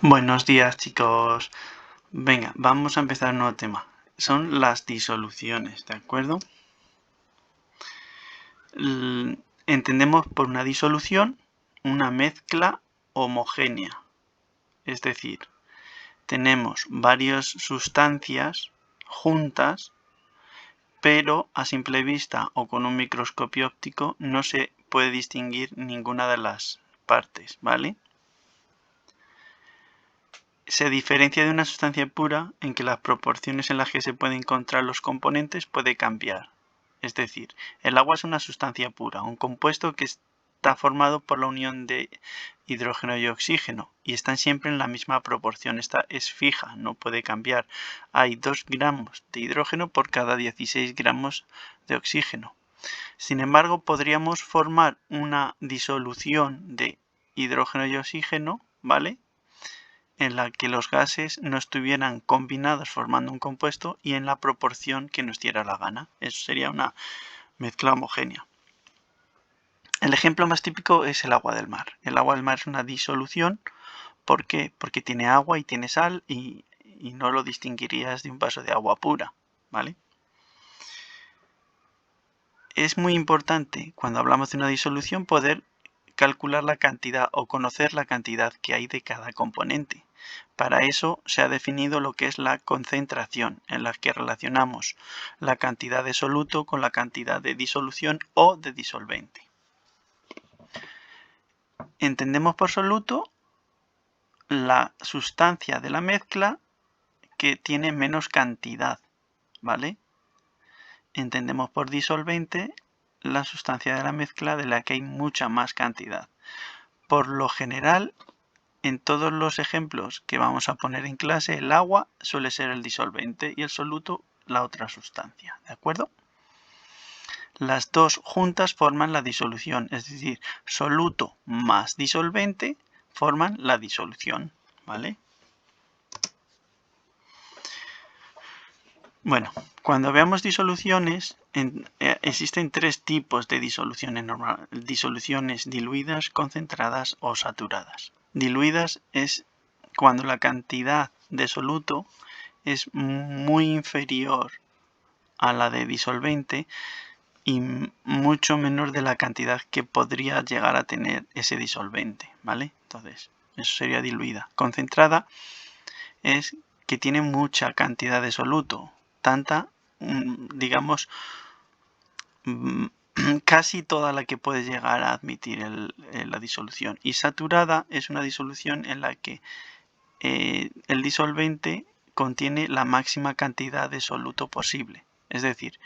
Buenos días, chicos. Venga, vamos a empezar un nuevo tema. Son las disoluciones, ¿de acuerdo? Entendemos por una disolución una mezcla homogénea. Es decir, tenemos varias sustancias juntas, pero a simple vista o con un microscopio óptico no se puede distinguir ninguna de las partes, ¿vale? Se diferencia de una sustancia pura en que las proporciones en las que se pueden encontrar los componentes puede cambiar. Es decir, el agua es una sustancia pura, un compuesto que está formado por la unión de hidrógeno y oxígeno y están siempre en la misma proporción. Esta es fija, no puede cambiar. Hay 2 gramos de hidrógeno por cada 16 gramos de oxígeno. Sin embargo, podríamos formar una disolución de hidrógeno y oxígeno, ¿vale?, en la que los gases no estuvieran combinados formando un compuesto y en la proporción que nos diera la gana. Eso sería una mezcla homogénea. El ejemplo más típico es el agua del mar. El agua del mar es una disolución. ¿Por qué? Porque tiene agua y tiene sal y no lo distinguirías de un vaso de agua pura, ¿vale? Es muy importante cuando hablamos de una disolución poder calcular la cantidad o conocer la cantidad que hay de cada componente. Para eso se ha definido lo que es la concentración, en la que relacionamos la cantidad de soluto con la cantidad de disolución o de disolvente. Entendemos por soluto la sustancia de la mezcla que tiene menos cantidad, ¿vale? Entendemos por disolvente la sustancia de la mezcla de la que hay mucha más cantidad. Por lo general, en todos los ejemplos que vamos a poner en clase, el agua suele ser el disolvente y el soluto la otra sustancia, ¿de acuerdo? Las dos juntas forman la disolución, es decir, soluto más disolvente forman la disolución, ¿vale? Bueno, cuando veamos disoluciones, existen 3 tipos de disoluciones normales: disoluciones diluidas, concentradas o saturadas. Diluidas es cuando la cantidad de soluto es muy inferior a la de disolvente y mucho menor de la cantidad que podría llegar a tener ese disolvente, ¿vale? Entonces, eso sería diluida. Concentrada es que tiene mucha cantidad de soluto, tanta, digamos, casi toda la que puede llegar a admitir la disolución. Y saturada es una disolución en la que el disolvente contiene la máxima cantidad de soluto posible. Es decir,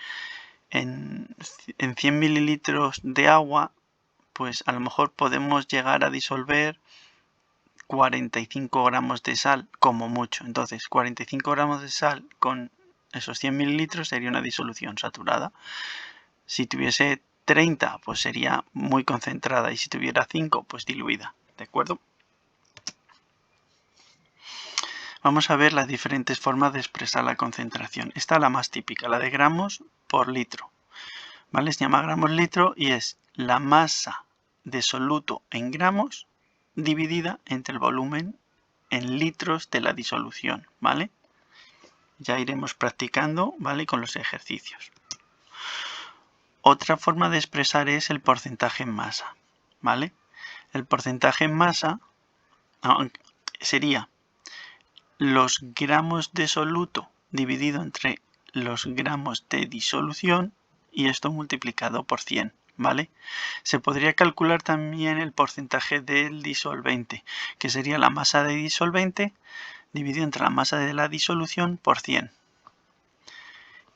en 100 mililitros de agua, pues a lo mejor podemos llegar a disolver 45 gramos de sal, como mucho. Entonces, 45 gramos de sal con esos 100 mililitros sería una disolución saturada. Si tuviese 30, pues sería muy concentrada, y si tuviera 5, pues diluida, ¿de acuerdo? Vamos a ver las diferentes formas de expresar la concentración. Esta es la más típica, la de gramos por litro, ¿vale? Se llama gramos litro y es la masa de soluto en gramos dividida entre el volumen en litros de la disolución, ¿vale? Ya iremos practicando, ¿vale?, con los ejercicios. Otra forma de expresar es el porcentaje en masa, ¿vale? El porcentaje en masa sería los gramos de soluto dividido entre los gramos de disolución y esto multiplicado por 100, ¿vale? Se podría calcular también el porcentaje del disolvente, que sería la masa de disolvente dividido entre la masa de la disolución por 100.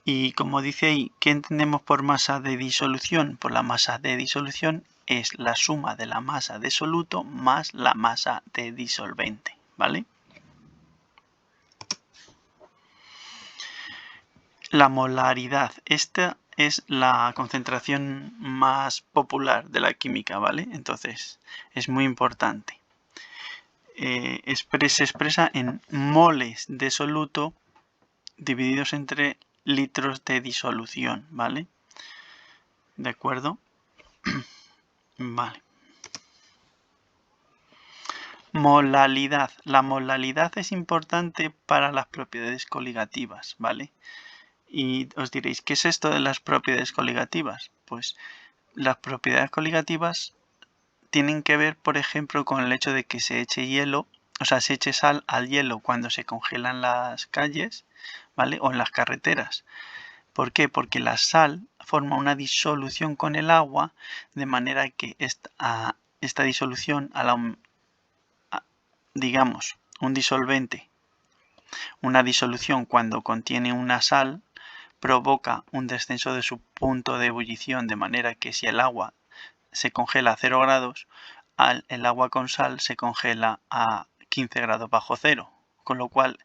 Y como dice ahí, ¿qué entendemos por masa de disolución? Pues la masa de disolución es la suma de la masa de soluto más la masa de disolvente, ¿vale? La molaridad. Esta es la concentración más popular de la química, ¿vale? Entonces, es muy importante. Se expresa en moles de soluto divididos entre litros de disolución, ¿vale? ¿De acuerdo? Vale. Molalidad. La molalidad es importante para las propiedades coligativas, ¿vale? Y os diréis, ¿qué es esto de las propiedades coligativas? Pues las propiedades coligativas tienen que ver, por ejemplo, con el hecho de que se eche hielo, o sea, se eche sal al hielo cuando se congelan las calles, ¿vale? O en las carreteras. ¿Por qué? Porque la sal forma una disolución con el agua, de manera que esta disolución, digamos, un disolvente, una disolución cuando contiene una sal, provoca un descenso de su punto de ebullición, de manera que si el agua se congela a 0 grados, el agua con sal se congela a 15 grados bajo cero, con lo cual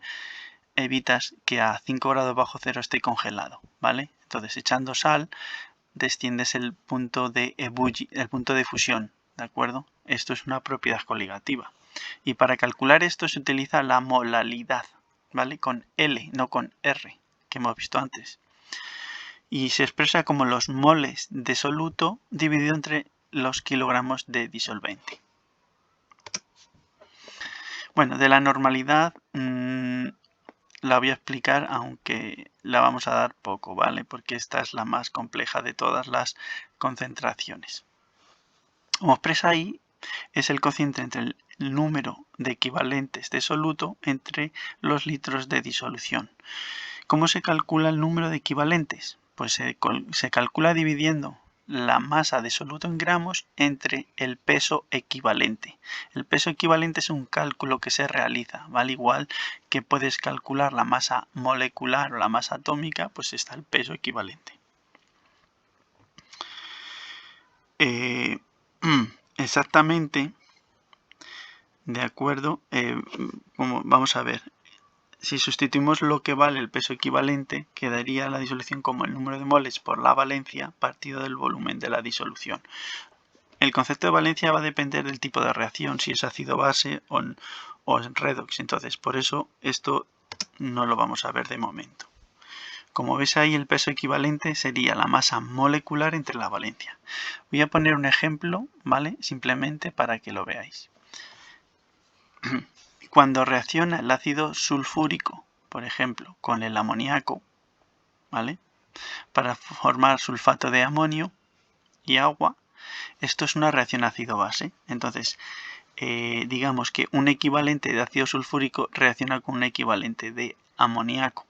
evitas que a 5 grados bajo cero esté congelado, ¿vale? Entonces, echando sal, desciendes el punto de fusión, ¿de acuerdo? Esto es una propiedad coligativa. Y para calcular esto se utiliza la molalidad, ¿vale? Con L, no con R, que hemos visto antes. Y se expresa como los moles de soluto dividido entre los kilogramos de disolvente. Bueno, de la normalidad la voy a explicar, aunque la vamos a dar poco, ¿vale? Porque esta es la más compleja de todas las concentraciones. Como expresa ahí, es el cociente entre el número de equivalentes de soluto entre los litros de disolución. ¿Cómo se calcula el número de equivalentes? Pues se calcula dividiendo la masa de soluto en gramos entre el peso equivalente. El peso equivalente es un cálculo que se realiza, ¿vale? Igual que puedes calcular la masa molecular o la masa atómica, pues está el peso equivalente. Exactamente, de acuerdo, vamos a ver. Si sustituimos lo que vale el peso equivalente, quedaría la disolución como el número de moles por la valencia partido del volumen de la disolución. El concepto de valencia va a depender del tipo de reacción, si es ácido-base o redox. Entonces, por eso esto no lo vamos a ver de momento. Como ves ahí, el peso equivalente sería la masa molecular entre la valencia. Voy a poner un ejemplo, ¿vale? Simplemente para que lo veáis. Cuando reacciona el ácido sulfúrico, por ejemplo, con el amoníaco, ¿vale? Para formar sulfato de amonio y agua, esto es una reacción ácido-base. Entonces, digamos que un equivalente de ácido sulfúrico reacciona con un equivalente de amoníaco.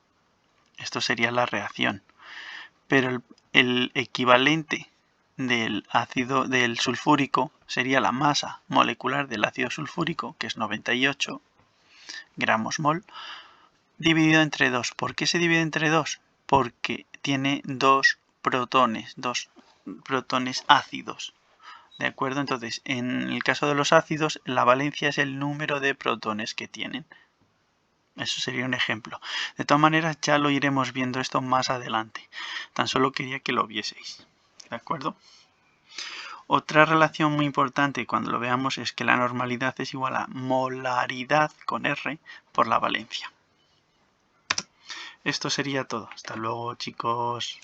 Esto sería la reacción. Pero el equivalente del sulfúrico sería la masa molecular del ácido sulfúrico, que es 98 gramos mol, dividido entre 2. ¿Por qué se divide entre 2? Porque tiene dos protones ácidos. ¿De acuerdo? Entonces, en el caso de los ácidos, la valencia es el número de protones que tienen. Eso sería un ejemplo. De todas maneras, ya lo iremos viendo esto más adelante. Tan solo quería que lo vieseis. ¿De acuerdo? Otra relación muy importante cuando lo veamos es que la normalidad es igual a molaridad con R por la valencia. Esto sería todo. Hasta luego, chicos.